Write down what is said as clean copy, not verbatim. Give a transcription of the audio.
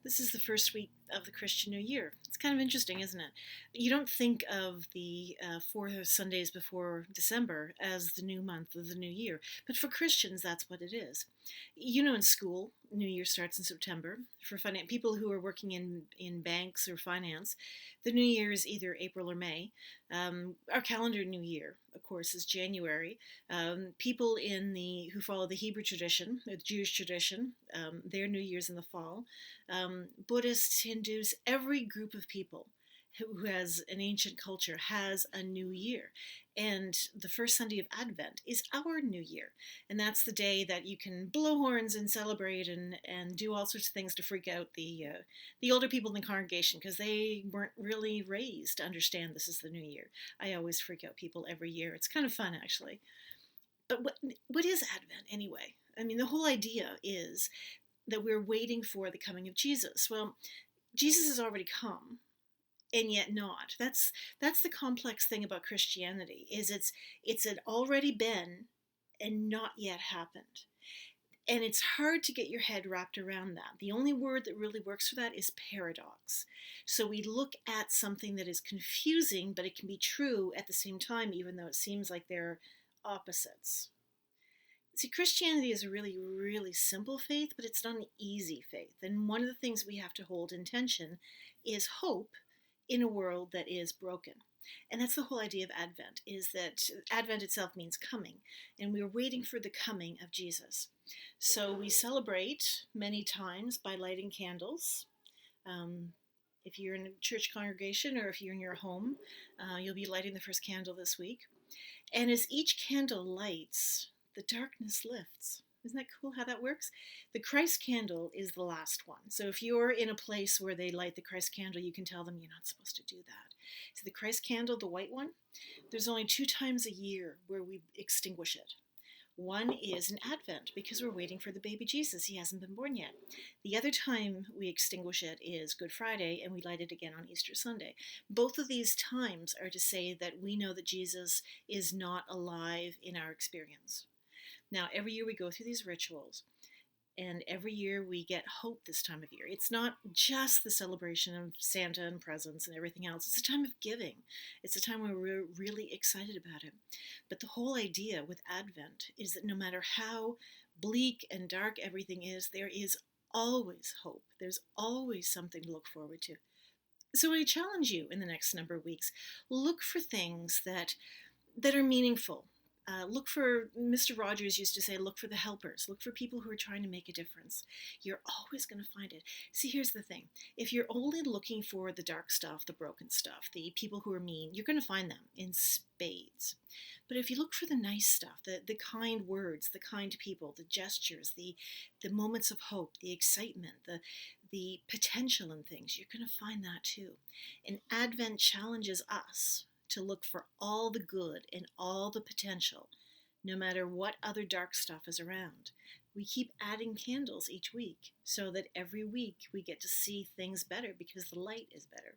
This is the first week of the Christian New Year. It's kind of interesting, isn't it? You don't think of the four Sundays before December as the new month of the new year, but for Christians, that's what it is. You know, in school, New Year starts in September. For people who are working in banks or finance, the New Year is either April or May. Our calendar New Year, of course, is January. People who follow the Hebrew tradition, the Jewish tradition, their New Year's in the fall. Buddhists, Hindus, every group of people who has an ancient culture has a new year. And the first Sunday of Advent is our new year. And that's the day that you can blow horns and celebrate and do all sorts of things to freak out the older people in the congregation because they weren't really raised to understand this is the new year. I always freak out people every year. It's kind of fun, actually. But what is Advent anyway? I mean, the whole idea is that we're waiting for the coming of Jesus. Well, Jesus has already come, and yet not. That's the complex thing about Christianity is it's an already been and not yet happened. And it's hard to get your head wrapped around that. The only word that really works for that is paradox. So we look at something that is confusing, but it can be true at the same time, even though it seems like they're opposites. See, Christianity is a really, really simple faith, but it's not an easy faith. And one of the things we have to hold in tension is hope in a world that is broken. And that's the whole idea of Advent, is that Advent itself means coming, and we're waiting for the coming of Jesus. So we celebrate many times by lighting candles. If you're in a church congregation or if you're in your home, you'll be lighting the first candle this week. And as each candle lights, the darkness lifts. Isn't that cool how that works? The Christ candle is the last one. So if you're in a place where they light the Christ candle, you can tell them you're not supposed to do that. So the Christ candle, the white one, there's only 2 times a year where we extinguish it. One is in Advent because we're waiting for the baby Jesus. He hasn't been born yet. The other time we extinguish it is Good Friday, and we light it again on Easter Sunday. Both of these times are to say that we know that Jesus is not alive in our experience. Now, every year we go through these rituals, and every year we get hope this time of year. It's not just the celebration of Santa and presents and everything else. It's a time of giving. It's a time when we're really excited about it. But the whole idea with Advent is that no matter how bleak and dark everything is, there is always hope. There's always something to look forward to. So I challenge you in the next number of weeks, look for things that are meaningful. Look for, Mr. Rogers used to say, look for the helpers. Look for people who are trying to make a difference. You're always going to find it. See, here's the thing. If you're only looking for the dark stuff, the broken stuff, the people who are mean, you're going to find them in spades. But if you look for the nice stuff, the kind words, the kind people, the gestures, the moments of hope, the excitement, the potential in things, you're going to find that too. And Advent challenges us to look for all the good and all the potential, no matter what other dark stuff is around. We keep adding candles each week so that every week we get to see things better because the light is better.